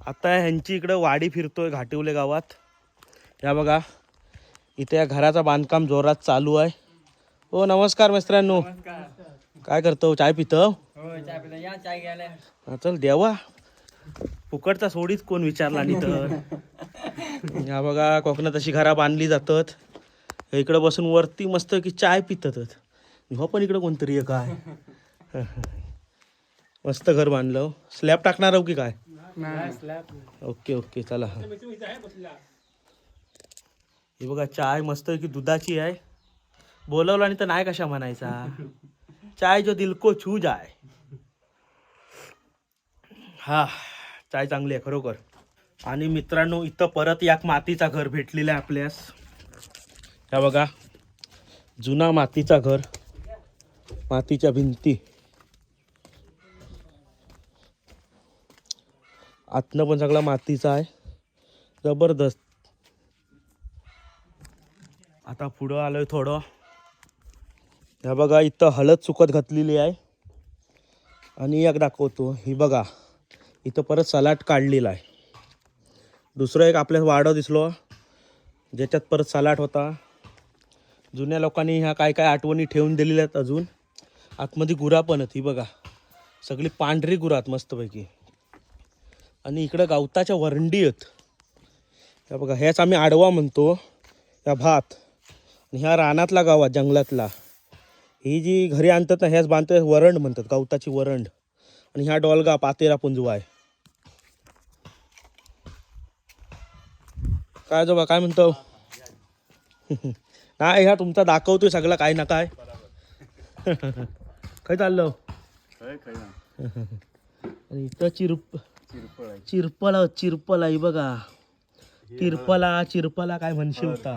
आता ह्यांची इकडं वाडी फिरतोय घाटिवले गावात. या बघा इथे या घराचं बांधकाम जोरात चालू आहे. हो नमस्कार मित्रांनो. काय करतो? चाय पितो? या चाय घ्यायला. चल देवा फुकटचा सोडीच कोण विचारला नाही तर. या बघा कोकणात अशी घरा बांधली जातात. इकडं बसून वरती मस्त की चाय पितात. हो पण इकडं कोणतरी आहे काय. मस्त घर बांधलं. स्लॅब टाकणार आहो की काय? ओके ओके चला. हे बघा चाय मस्त की दुधाची आहे. बोलवला नाही तर नाही कशा म्हणायचा. चाय जो दिल को छू जाय. हा चाय चांगली आहे खरोखर. आणि मित्रांनो इथं परत एक मातीचा घर भेटलेला आहे आपल्यास. ह्या बघा जुना मातीचा घर. मातीच्या भिंती. आतनं पण सगळा मातीचा आहे. जबरदस्त. आता पुढं आलोय थोडं. ह्या बघा इथं हळद सुकत घातलेली आहे. आणि एक दाखवतो. ही बघा इथं परत सलाड काढलेला आहे. दुसरं एक आपल्याला वाडा दिसलो ज्याच्यात परत सलाड होता. जुन्या लोकांनी ह्या काय काय आठवणी ठेवून दिलेल्या आहेत अजून. आतमध्ये गुरा पण आहेत. ही बघा सगळी पांढरी गुरा आहेत मस्तपैकी. आणि इकडं गवताच्या वरंडी आहेत. ह्या बघा ह्याच आम्ही आडवा म्हणतो. ह्या भात आणि ह्या रानातला गावात जंगलातला ही जी घरी आणतात ना ह्याच बांधतात वरंड म्हणतात. गवताची वरंड. आणि ह्या डॉलगा पातेरा पुंजवा आहे. काय जोबा काय म्हणतो? नाही ह्या तुमचा दाखवतोय सगळं काय ना काय. काय चाललं? आणि इथं चिरपला ही बघा. चिरपला काय म्हणशील होता.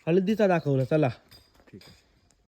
हळदीचा दाखवला चला.